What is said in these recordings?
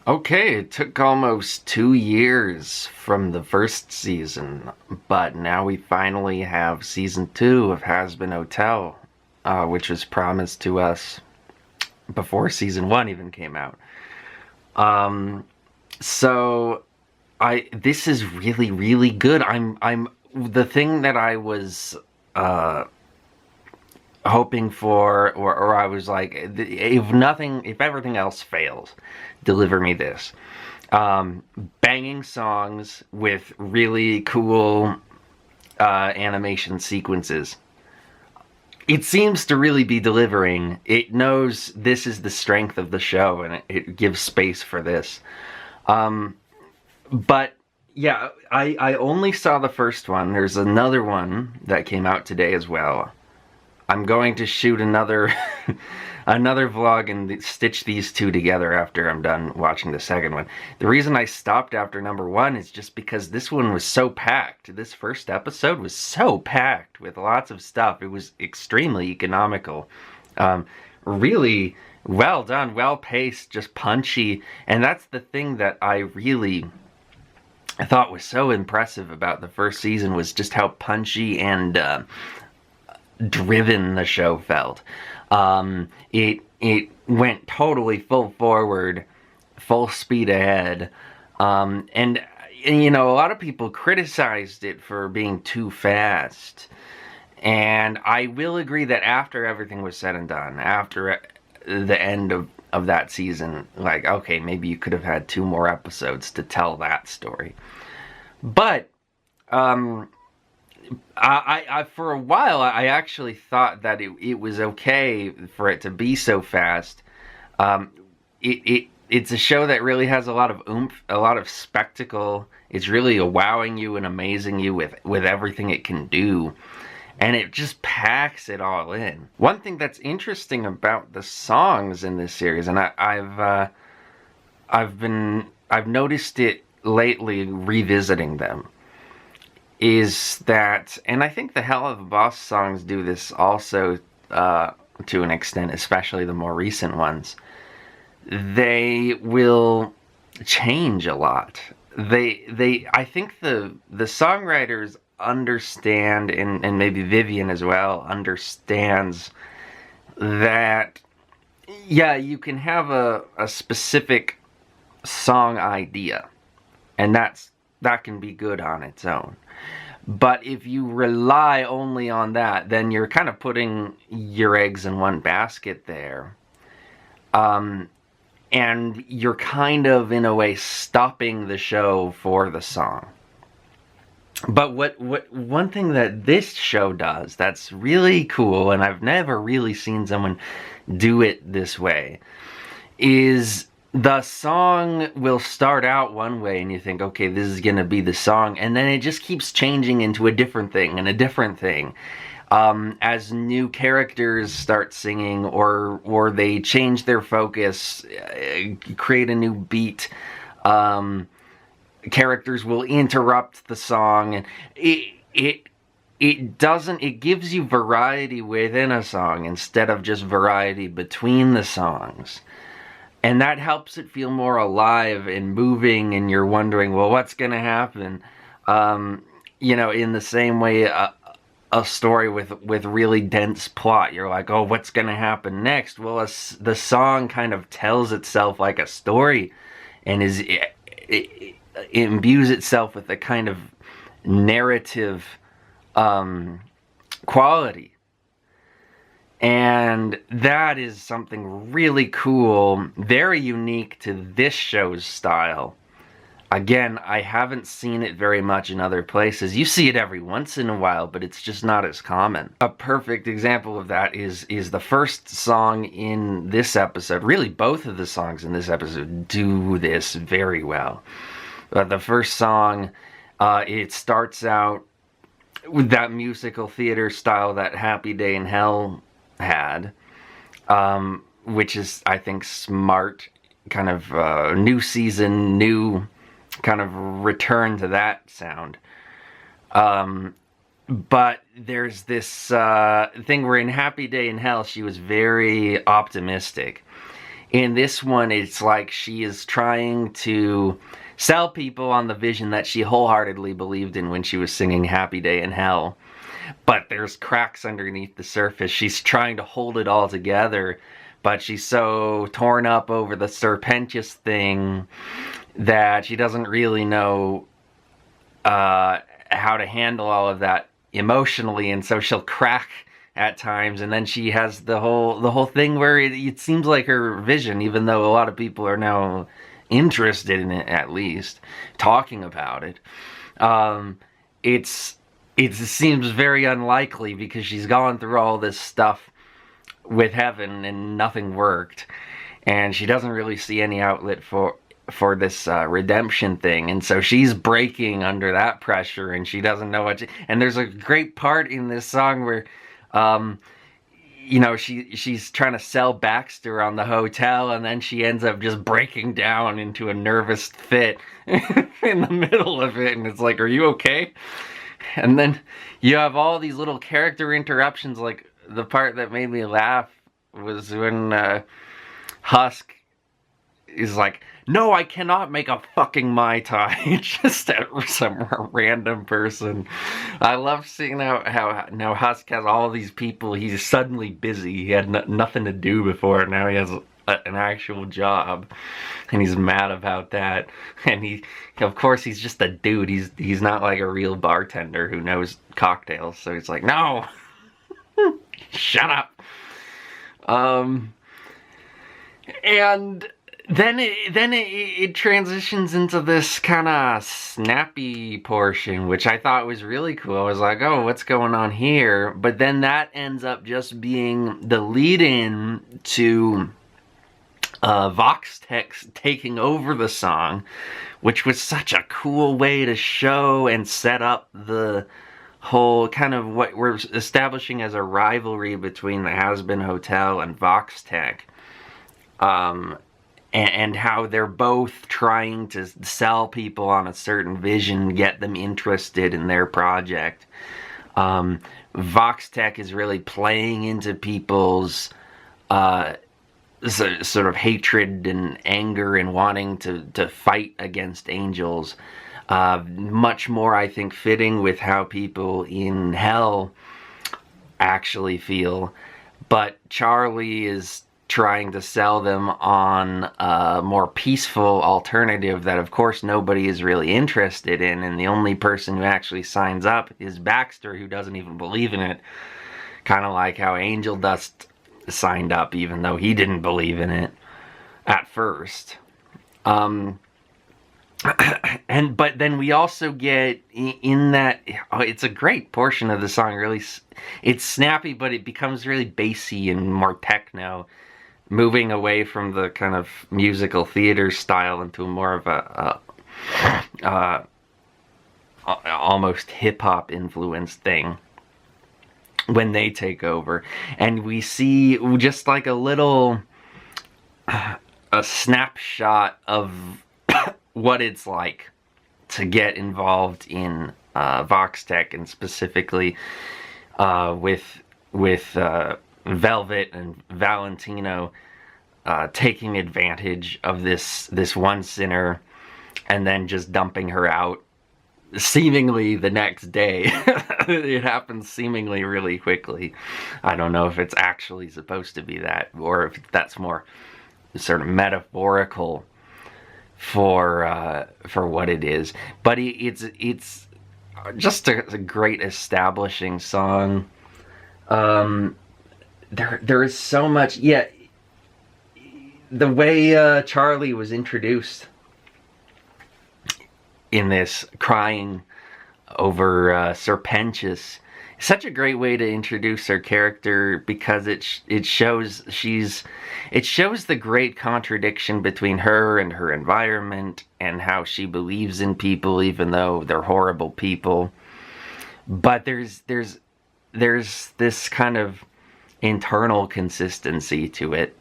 Okay, it took almost 2 years from the first season, but now we finally have season 2 of Hazbin Hotel, which was promised to us before season 1 even came out. Um, so this is really, really good. I'm the thing that I was uh hoping for, or I was like, if everything else fails, deliver me this. Banging songs with really cool animation sequences. It seems to really be delivering. It knows this is the strength of the show, and it gives space for this. Um, but yeah, I only saw the first one. There's another one that came out today as well. I'm going to shoot another another vlog and stitch these two together after I'm done watching the second one. The reason I stopped after number 1 is just because this one was so packed. This first episode was so packed with lots of stuff. It was extremely economical. Really well done, well paced, just punchy. And that's the thing that I thought was so impressive about the first season, was just how punchy and driven the show felt. It went totally full forward, full speed ahead, and you know, a lot of people criticized it for being too fast, and I will agree that after everything was said and done, after the end of that season, like, okay, maybe you could have had 2 more episodes to tell that story. But I for a while I actually thought that it was okay for it to be so fast. It's a show that really has a lot of oomph, a lot of spectacle. It's really wowing you and amazing you with everything it can do, and it just packs it all in. One thing that's interesting about the songs in this series, and I've noticed it lately revisiting them, is that, and I think the Hell of a Boss songs do this also to an extent, especially the more recent ones. They will change a lot. I think the songwriters understand, and maybe Vivian as well understands that, yeah, you can have a specific song idea, and that can be good on its own. But if you rely only on that, then you're kind of putting your eggs in one basket there. And you're kind of, in a way, stopping the show for the song. But one thing that this show does that's really cool, and I've never really seen someone do it this way, is the song will start out one way and you think, okay, this is gonna be the song, and then it just keeps changing into a different thing and a different thing. As new characters start singing, or they change their focus, create a new beat, characters will interrupt the song, and it gives you variety within a song instead of just variety between the songs. And that helps it feel more alive and moving, and you're wondering, well, what's going to happen? You know, in the same way, a story with really dense plot, you're like, oh, what's going to happen next? Well, the song kind of tells itself like a story, and it imbues itself with a kind of narrative quality. And that is something really cool, very unique to this show's style. Again, I haven't seen it very much in other places. You see it every once in a while, but it's just not as common. A perfect example of that is the first song in this episode. Really, both of the songs in this episode do this very well. The first song, it starts out with that musical theater style that Happy Day in Hell had, which is, I think, smart, kind of new season, new kind of return to that sound. But there's this thing where in Happy Day in Hell she was very optimistic. In this one, it's like she is trying to sell people on the vision that she wholeheartedly believed in when she was singing Happy Day in Hell. But there's cracks underneath the surface. She's trying to hold it all together, but she's so torn up over the serpentious thing that she doesn't really know how to handle all of that emotionally, and so she'll crack at times, and then she has the whole thing where it seems like her vision, even though a lot of people are now interested in it, at least talking about it, it seems very unlikely because she's gone through all this stuff with heaven and nothing worked, and she doesn't really see any outlet for this redemption thing, and so she's breaking under that pressure, and she doesn't know what to, and there's a great part in this song where you know, she's trying to sell Baxter on the hotel, and then she ends up just breaking down into a nervous fit in the middle of it, and it's like, are you okay? And then you have all these little character interruptions. Like, the part that made me laugh was when Husk is like, no, I cannot make a fucking Mai Tai, just at some random person. I love seeing how now Husk has all these people. He's suddenly busy. He had nothing to do before, and now he has an actual job, and he's mad about that. And he, of course, he's just a dude. He's not like a real bartender who knows cocktails. So he's like, no, shut up. And then it transitions into this kind of snappy portion, which I thought was really cool. I was like, oh, what's going on here? But then that ends up just being the lead-in to Vox Tex taking over the song, which was such a cool way to show and set up the whole kind of what we're establishing as a rivalry between the Hazbin Hotel and Vox Tech. And how they're both trying to sell people on a certain vision, get them interested in their project. Vox Tech is really playing into people's sort of hatred and anger and wanting to fight against angels. Much more, I think, fitting with how people in hell actually feel. But Charlie is trying to sell them on a more peaceful alternative that, of course, nobody is really interested in, and the only person who actually signs up is Baxter, who doesn't even believe in it. Kind of like how Angel Dust signed up, even though he didn't believe in it at first. But then we also get in that, it's a great portion of the song, really. It's snappy, but it becomes really bassy and more techno, moving away from the kind of musical theater style into more of a almost hip-hop influenced thing when they take over. And we see just like a little a snapshot of what it's like to get involved in Vox Tech, and specifically with Velvet and Valentino taking advantage of this one sinner and then just dumping her out seemingly the next day. It happens seemingly really quickly. I don't know if it's actually supposed to be that, or if that's more sort of metaphorical for what it is. But it's just a great establishing song. There is so much. Yeah, the way Charlie was introduced in this, crying over Serpentius, such a great way to introduce her character, because it shows the great contradiction between her and her environment, and how she believes in people even though they're horrible people. But there's this kind of internal consistency to it,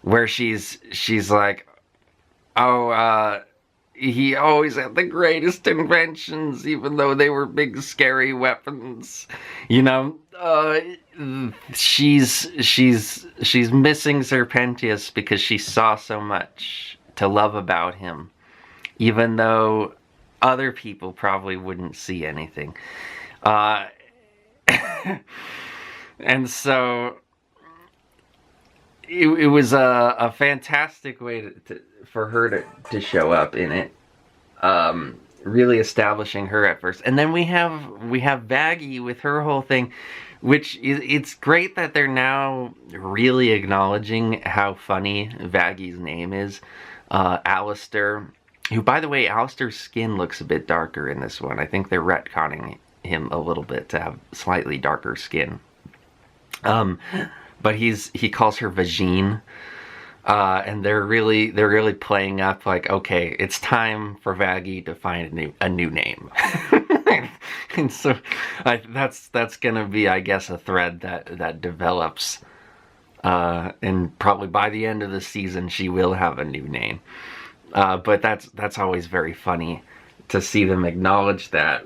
where she's like, oh, he always had the greatest inventions, even though they were big, scary weapons. You know, she's missing Serpentius because she saw so much to love about him, even though other people probably wouldn't see anything. Uh, and so it was a fantastic way for her to show up in it. Really establishing her at first, and then we have Vaggie with her whole thing, which it's great that they're now really acknowledging how funny Vaggie's name is. Alistair, who, by the way, Alistair's skin looks a bit darker in this one. I think they're retconning him a little bit to have slightly darker skin. But he calls her Vagine. And they're really playing up like, okay, it's time for Vaggie to find a new name. And so that's gonna be, I guess, a thread that develops, and probably by the end of the season she will have a new name. But that's always very funny to see them acknowledge that,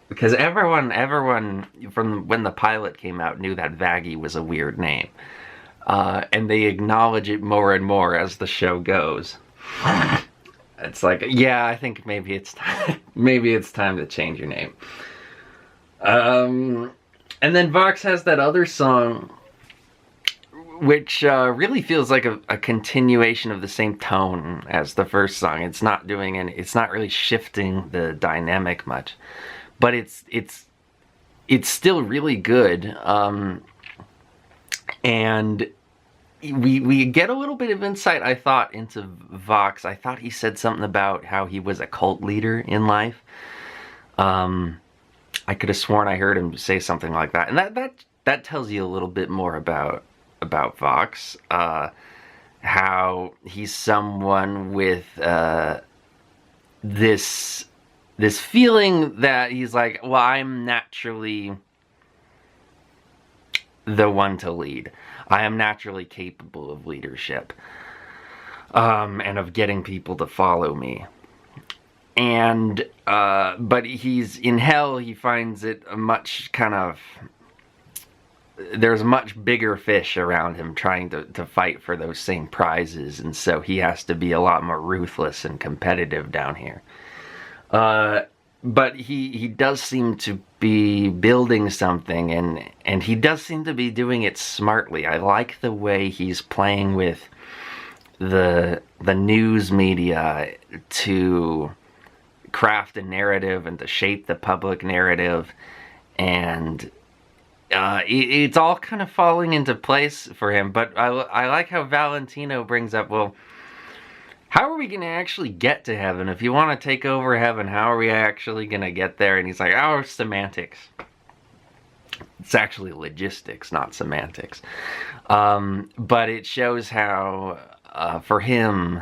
because everyone from when the pilot came out knew that Vaggie was a weird name. And they acknowledge it more and more as the show goes. It's like, yeah, I think maybe it's time to change your name. And then Vox has that other song, which really feels like a continuation of the same tone as the first song. It's not really shifting the dynamic much, but it's still really good. And we get a little bit of insight, I thought, into Vox. I thought he said something about how he was a cult leader in life. I could have sworn I heard him say something like that, and that tells you a little bit more about Vox. How he's someone with this feeling that he's like, well, I'm naturally the one to lead. I am naturally capable of leadership, and of getting people to follow me. And but he's in hell. He finds it there's much bigger fish around him trying to fight for those same prizes, and so he has to be a lot more ruthless and competitive down here. But he does seem to be building something, and he does seem to be doing it smartly. I like the way he's playing with the news media to craft a narrative and to shape the public narrative, and it's all kind of falling into place for him. But I like how Valentino brings up, well, how are we going to actually get to heaven? If you want to take over heaven, how are we actually going to get there? And he's like, oh, semantics. It's actually logistics, not semantics. But it shows how, for him,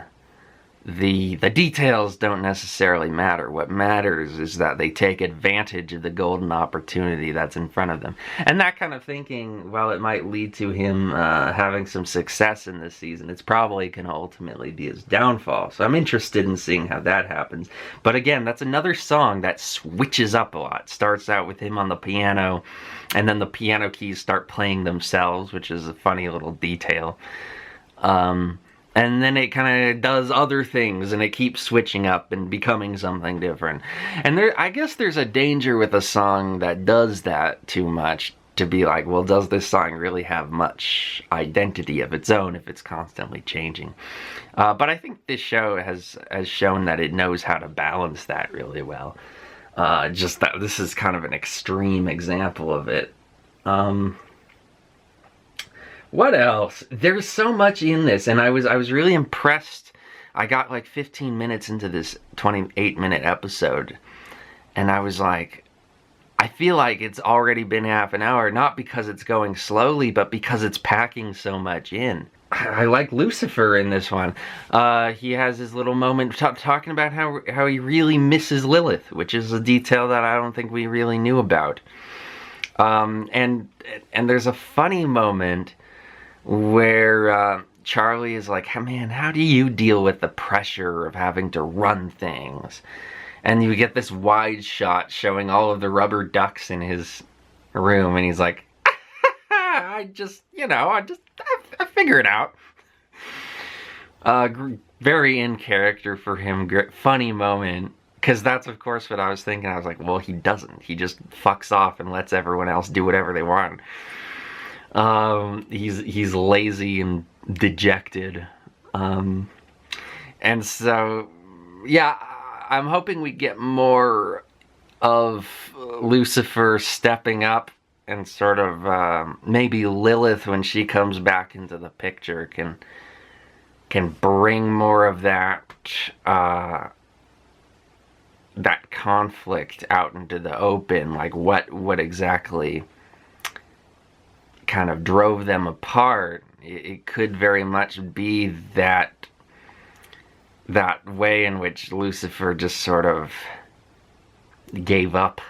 the details don't necessarily matter. What matters is that they take advantage of the golden opportunity that's in front of them. And that kind of thinking, while it might lead to him having some success in this season, it's probably can ultimately be his downfall. So I'm interested in seeing how that happens. But again, that's another song that switches up a lot. Starts out with him on the piano, and then the piano keys start playing themselves, which is a funny little detail. And then it kind of does other things, and it keeps switching up and becoming something different. And I guess there's a danger with a song that does that too much, to be like, well, does this song really have much identity of its own if it's constantly changing? But I think this show has shown that it knows how to balance that really well. Just that this is kind of an extreme example of it. What else? There's so much in this, and I was really impressed. I got like 15 minutes into this 28-minute episode, and I was like, I feel like it's already been half an hour, not because it's going slowly, but because it's packing so much in. I like Lucifer in this one. He has his little moment talking about how he really misses Lilith, which is a detail that I don't think we really knew about. And there's a funny moment where Charlie is like, man, how do you deal with the pressure of having to run things? And you get this wide shot showing all of the rubber ducks in his room, and he's like, I just, I figure it out. Very in character for him. Funny moment. Because that's, of course, what I was thinking. I was like, well, he doesn't. He just fucks off and lets everyone else do whatever they want. He's lazy and dejected. And so, yeah, I'm hoping we get more of Lucifer stepping up, and sort of maybe Lilith, when she comes back into the picture, can bring more of that that conflict out into the open. Like what exactly kind of drove them apart. It could very much be that way in which Lucifer just sort of gave up.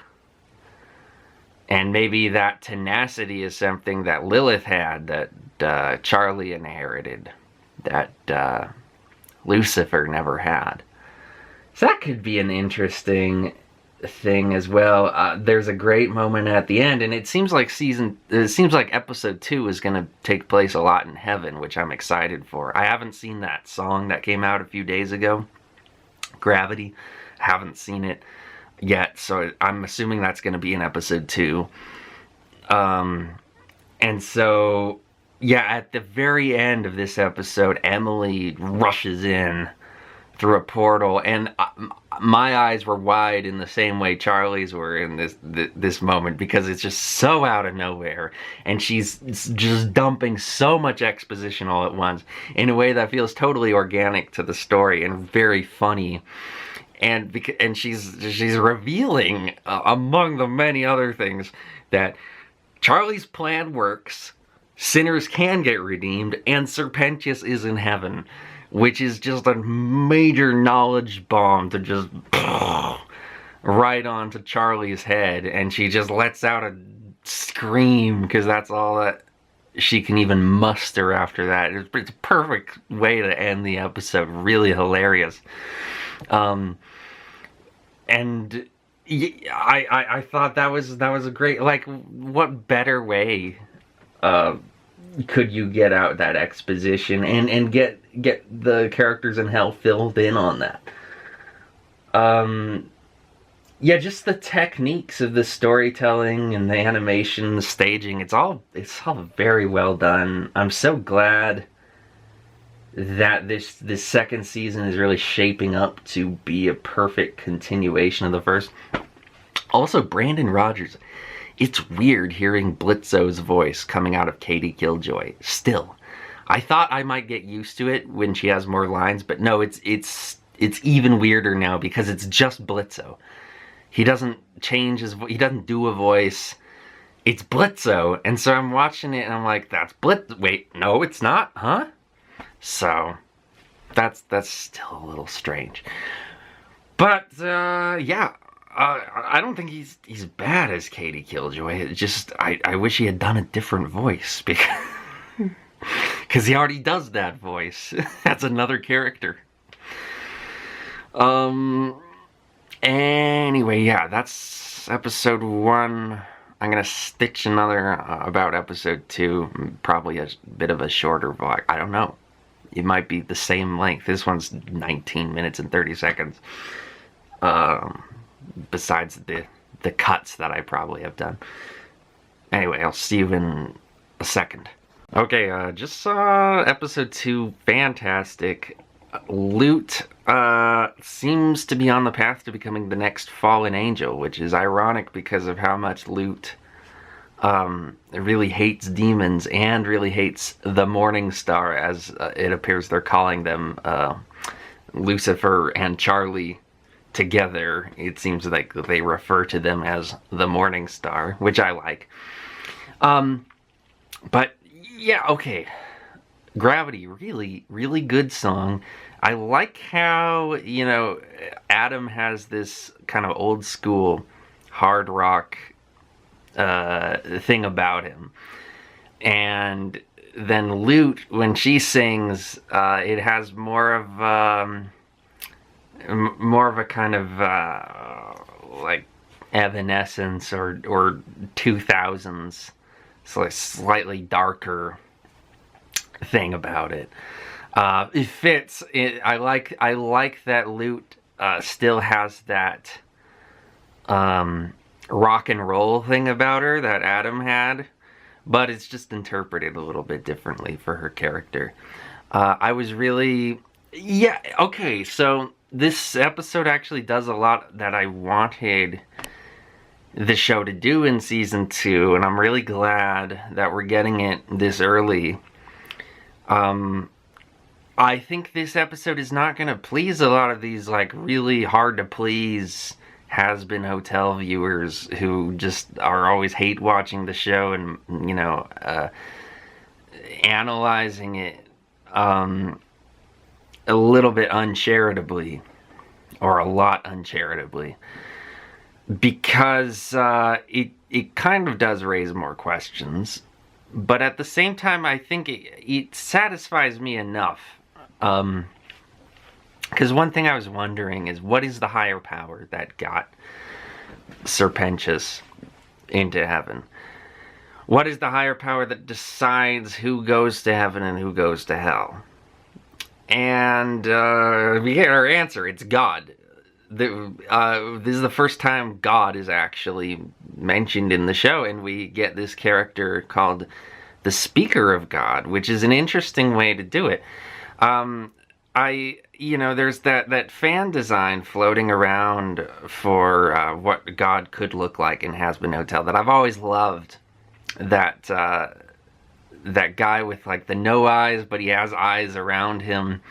And maybe that tenacity is something that Lilith had, that Charlie inherited, that Lucifer never had. So that could be an interesting thing as well. There's a great moment at the end, and it seems like episode 2 is going to take place a lot in heaven, which I'm excited for. I haven't seen that song that came out a few days ago, Gravity. I haven't seen it yet, so I'm assuming that's going to be in episode 2. And so, yeah, at the very end of this episode, Emily rushes in through a portal, and my eyes were wide in the same way Charlie's were in this moment, because it's just so out of nowhere, and she's just dumping so much exposition all at once in a way that feels totally organic to the story and very funny. And she's revealing, among the many other things, that Charlie's plan works, sinners can get redeemed, and Serpentius is in heaven. Which is just a major knowledge bomb to just right onto Charlie's head. And she just lets out a scream, because that's all that she can even muster after that. It's a perfect way to end the episode. Really hilarious. And I thought that was a great, like, what better way could you get out that exposition and get the characters in hell filled in on that. Yeah, just the techniques of the storytelling and the animation, the staging, it's all very well done. I'm so glad that this second season is really shaping up to be a perfect continuation of the first. Also, Brandon Rogers. It's weird hearing Blitzo's voice coming out of Katie Killjoy. Still, I thought I might get used to it when she has more lines, but no, it's even weirder now, because it's just Blitzo. He doesn't change he doesn't do a voice. It's Blitzo, and so I'm watching it and I'm like, that's Blitz. Wait, no, it's not, huh? So that's still a little strange. But yeah. I don't think he's bad as Katie Killjoy. It's just, I wish he had done a different voice, because he already does that voice. That's another character. Anyway, yeah, that's episode 1. I'm gonna stitch another about episode 2. Probably a bit of a shorter vlog. I don't know. It might be the same length. This one's 19 minutes and 30 seconds. Besides the cuts that I probably have done. Anyway, I'll see you in a second. Okay, just saw episode 2. Fantastic. Lute seems to be on the path to becoming the next fallen angel, which is ironic because of how much Lute really hates demons and really hates the Morning Star, as it appears they're calling them, Lucifer and Charlie together. It seems like they refer to them as the Morning Star, which I like. But yeah, okay. Gravity, really, really good song. I like how, Adam has this kind of old school hard rock thing about him. And then Lute, when she sings, it has more of a kind of like Evanescence or 2000s slightly darker thing about it. It fits. I like that Lute still has that rock and roll thing about her that Adam had, but it's just interpreted a little bit differently for her character. I was really, yeah, okay, so this episode actually does a lot that I wanted the show to do in season 2, and I'm really glad that we're getting it this early. I think this episode is not going to please a lot of these, like, really hard to please Hazbin Hotel viewers who just are always hate watching the show and, you know, analyzing it a little bit uncharitably, or a lot uncharitably, because it kind of does raise more questions, but at the same time I think it satisfies me enough. Because one thing I was wondering is, what is the higher power that got Serpentius into heaven? What is the higher power that decides who goes to heaven and who goes to hell? And we get our answer. It's God. This is the first time God is actually mentioned in the show, and we get this character called the Speaker of God, which is an interesting way to do it. You know, there's that fan design floating around for what God could look like in Hazbin Hotel that I've always loved. That guy with, like, the no eyes, but he has eyes around him.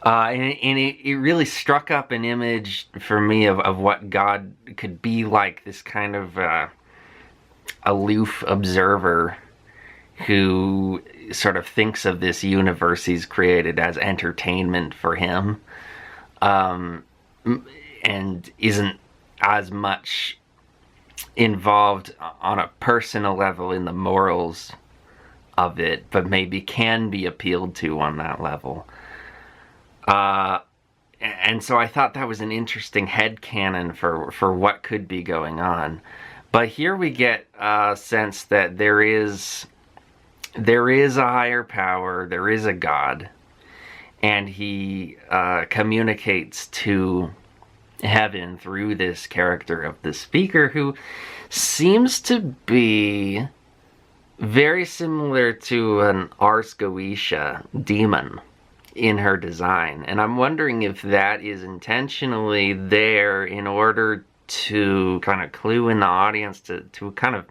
And it really struck up an image for me of what God could be like, this kind of aloof observer who sort of thinks of this universe he's created as entertainment for him, and isn't as much involved on a personal level in the morals of it, but maybe can be appealed to on that level. And so I thought that was an interesting headcanon for what could be going on. But here we get a sense that there is a higher power, there is a God, and he communicates to heaven through this character of the Speaker, who seems to be very similar to an Ars Goetia demon in her design. And I'm wondering if that is intentionally there in order to kind of clue in the audience, to kind of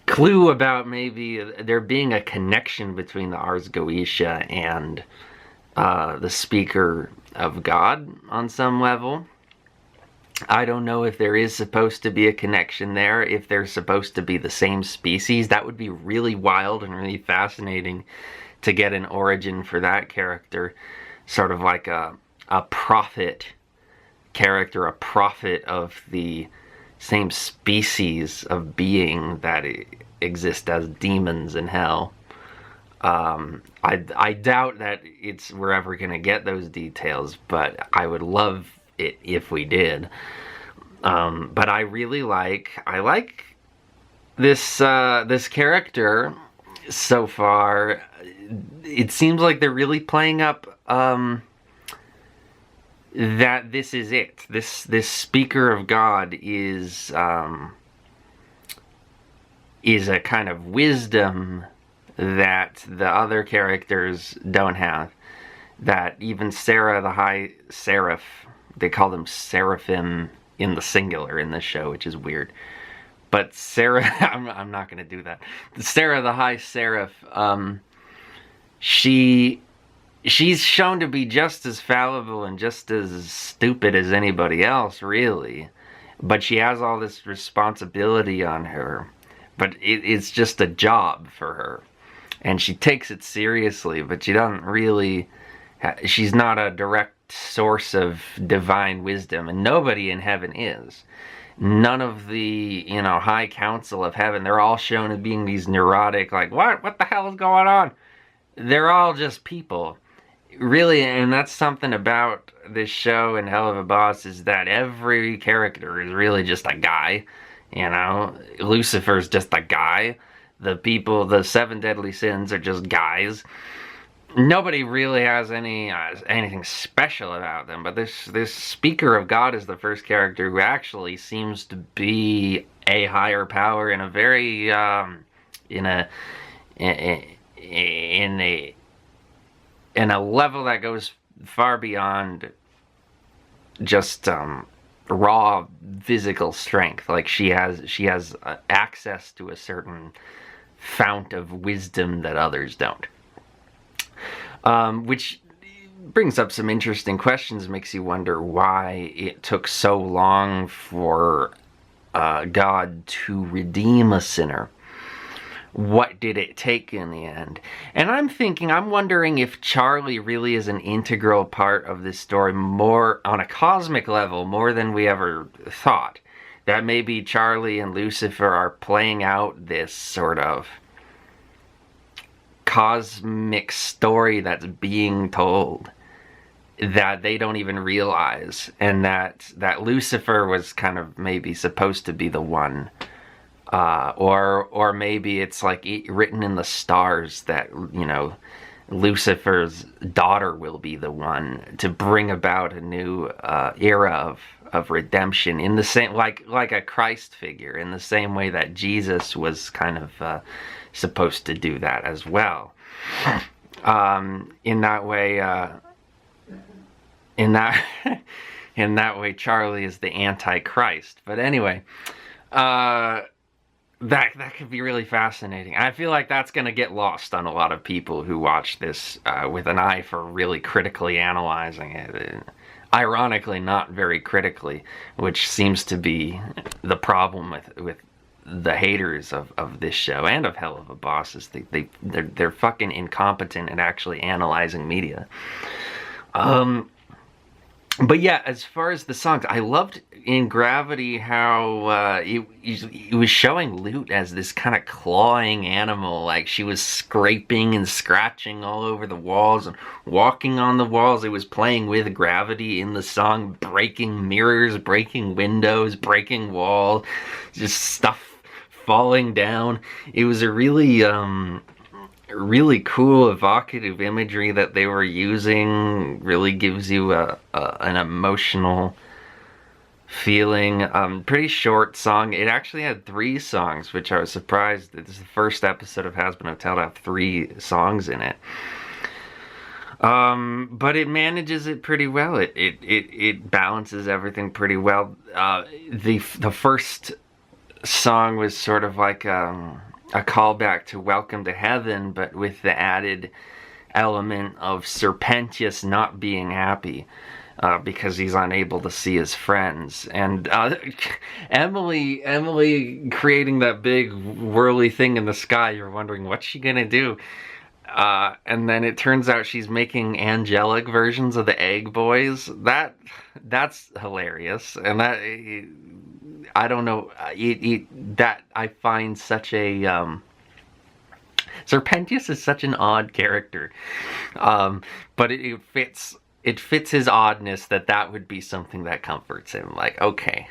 clue about maybe there being a connection between the Ars Goetia and the Speaker of God on some level. I don't know if there is supposed to be a connection there, if they're supposed to be the same species. That would be really wild and really fascinating to get an origin for that character. Sort of like a prophet character, a prophet of the same species of being that exist as demons in hell. I doubt that we're ever going to get those details, but I would love it if we did. But I really like this character so far. It seems like they're really playing up that this is it. This Speaker of God is a kind of wisdom that the other characters don't have. That even Sarah, the High Seraph, they call them seraphim in the singular in this show, which is weird. But Sarah, I'm not going to do that. Sarah, the High Seraph, she's shown to be just as fallible and just as stupid as anybody else, really. But she has all this responsibility on her. But it's just a job for her. And she takes it seriously, but she doesn't really... She's not a direct source of divine wisdom, and nobody in heaven is. None of the, high council of heaven, they're all shown as being these neurotic, like, what the hell is going on? They're all just people. Really, and that's something about this show and Hell of a Boss, is that every character is really just a guy. Lucifer's just a guy. the seven deadly sins are just guys. Nobody really has anything special about them, but this speaker of God is the first character who actually seems to be a higher power in a very in a in a in a level that goes far beyond just raw physical strength. Like she has access to a certain fount of wisdom that others don't. Which brings up some interesting questions, makes you wonder why it took so long for God to redeem a sinner. What did it take in the end? And I'm wondering if Charlie really is an integral part of this story, more on a cosmic level, more than we ever thought. That maybe Charlie and Lucifer are playing out this sort of cosmic story that's being told that they don't even realize, and that Lucifer was kind of maybe supposed to be the one, or maybe it's like written in the stars that, you know, Lucifer's daughter will be the one to bring about a new era of redemption, in the same, like a Christ figure, in the same way that Jesus was kind of supposed to do that as well. In that way, in that way, Charlie is the Antichrist. But anyway, that could be really fascinating. I feel like that's going to get lost on a lot of people who watch this with an eye for really critically analyzing it. Ironically, not very critically, which seems to be the problem with the haters of this show and of Hell of a Boss, is they're fucking incompetent at actually analyzing media. But yeah, as far as the songs, I loved in Gravity how it was showing Lute as this kind of clawing animal. Like, she was scraping and scratching all over the walls and walking on the walls. It was playing with gravity in the song, breaking mirrors, breaking windows, breaking walls, just stuff falling down. It was a really cool, evocative imagery that they were using. Really gives you an emotional feeling. Pretty short song. It actually had 3 songs, which I was surprised. This is the first episode of Hazbin Hotel to have 3 songs in it. But it manages it pretty well. It balances everything pretty well. The first song was sort of like a callback to Welcome to Heaven, but with the added element of Serpentius not being happy because he's unable to see his friends, and Emily creating that big whirly thing in the sky. You're wondering, what's she gonna do? And then it turns out she's making angelic versions of the Egg Boys. That's hilarious, and that, I don't know, that I find such a Serpentius is such an odd character, but it fits his oddness that would be something that comforts him. Like, okay,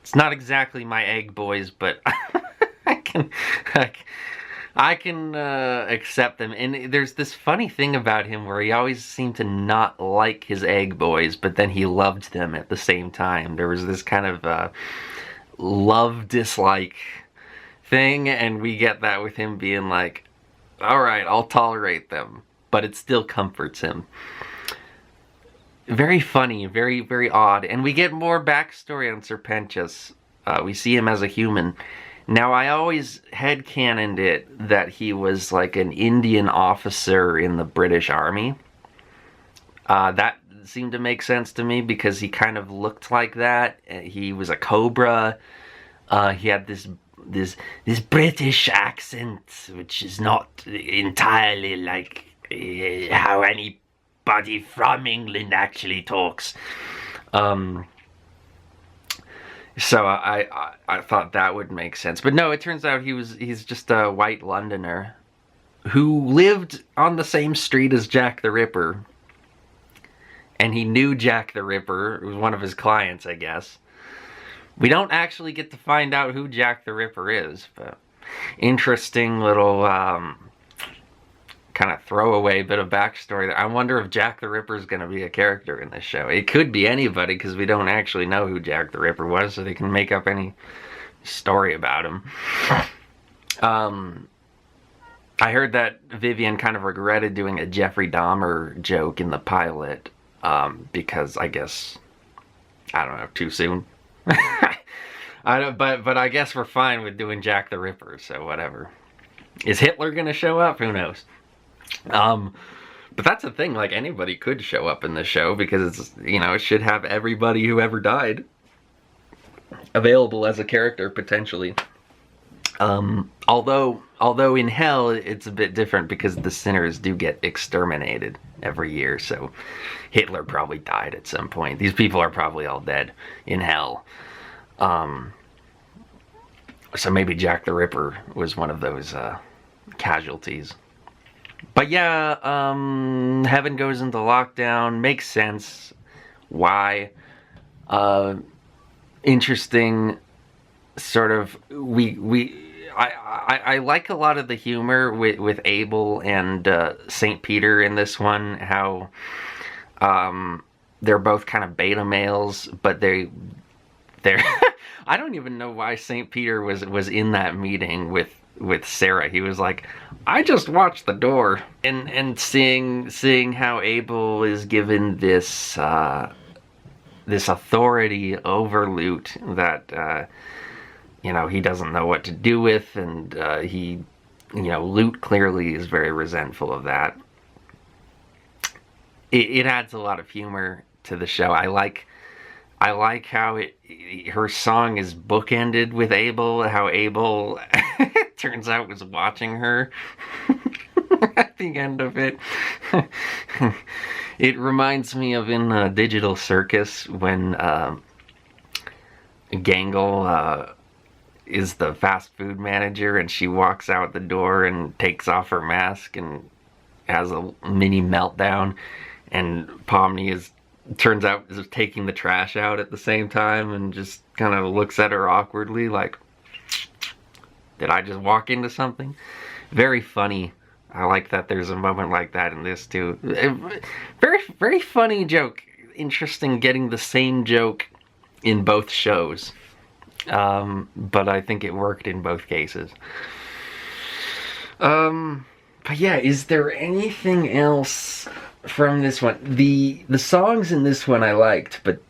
it's not exactly my Egg Boys, but I can accept them. And there's this funny thing about him where he always seemed to not like his Egg Boys, but then he loved them at the same time. There was this kind of love-dislike thing, and we get that with him being like, alright, I'll tolerate them, but it still comforts him. Very funny, very, very odd. And we get more backstory on Serpentius. We see him as a human. Now, I always headcanoned it that he was like an Indian officer in the British Army. That seemed to make sense to me because he kind of looked like that. He was a cobra. He had this British accent, which is not entirely like how anybody from England actually talks. So I thought that would make sense. But no, it turns out he's just a white Londoner who lived on the same street as Jack the Ripper. And he knew Jack the Ripper. It was one of his clients, I guess. We don't actually get to find out who Jack the Ripper is, but interesting little kind of throwaway bit of backstory. I wonder if Jack the Ripper is going to be a character in this show. It could be anybody because we don't actually know who Jack the Ripper was, so they can make up any story about him. I heard that Vivian kind of regretted doing a Jeffrey Dahmer joke in the pilot because I guess, I don't know, too soon. But I guess we're fine with doing Jack the Ripper, so whatever. Is Hitler gonna show up? Who knows? But that's the thing, like, anybody could show up in this show because it's, you know, it should have everybody who ever died available as a character, potentially. Although in hell it's a bit different because the sinners do get exterminated every year, so Hitler probably died at some point. These people are probably all dead in hell. So maybe Jack the Ripper was one of those casualties. But yeah, heaven goes into lockdown. Makes sense. Why? Interesting. Sort of. I like a lot of the humor with Abel and St. Peter in this one. How they're both kind of beta males, but they're I don't even know why St. Peter was in that meeting with Sarah. He was like, I just watched the door, and seeing how Abel is given this this authority over Lute that you know, he doesn't know what to do with, and he, you know, Lute clearly is very resentful of that. It adds a lot of humor to the show. I like how her song is bookended with Abel, how Abel turns out was watching her at the end of it. It reminds me of in Digital Circus when Gangle is the fast food manager and she walks out the door and takes off her mask and has a mini meltdown, and Pomni turns out is taking the trash out at the same time and just kind of looks at her awkwardly like, did I just walk into something? Very funny. I like that there's a moment like that in this too. Very, very funny joke. Interesting getting the same joke in both shows. But I think it worked in both cases. But yeah, is there anything else from this one? The songs in this one I liked, but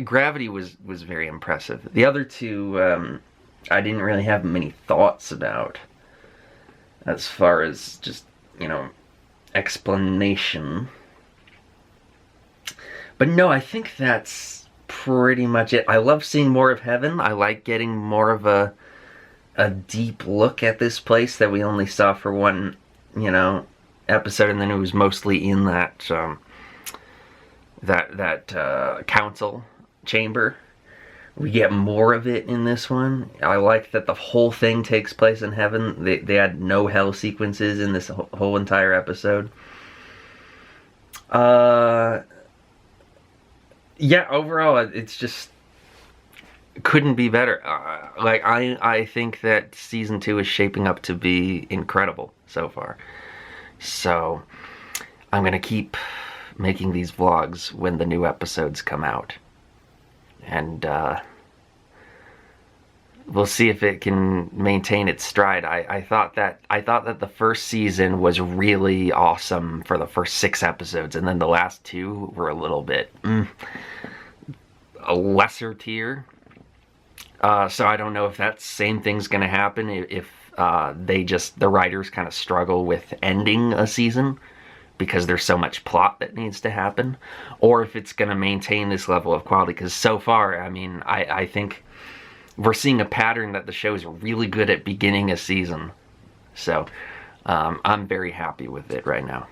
Gravity was very impressive. The other two I didn't really have many thoughts about as far as just, you know, explanation. But no, I think that's pretty much it. I love seeing more of Heaven. I like getting more of a deep look at this place that we only saw for one, you know, episode, and then it was mostly in that council chamber. We get more of it in this one. I like that the whole thing takes place in heaven. They had no hell sequences in this whole entire episode. Yeah, overall, it's just couldn't be better. Like, I think that season 2 is shaping up to be incredible so far. So I'm gonna keep making these vlogs when the new episodes come out, and we'll see if it can maintain its stride. I thought that the first season was really awesome for the first 6 episodes, and then the last 2 were a little bit a lesser tier. So I don't know if that same thing's gonna happen if the writers kind of struggle with ending a season because there's so much plot that needs to happen, or if it's gonna maintain this level of quality. Because so far, I mean, I think we're seeing a pattern that the show is really good at beginning a season. So I'm very happy with it right now.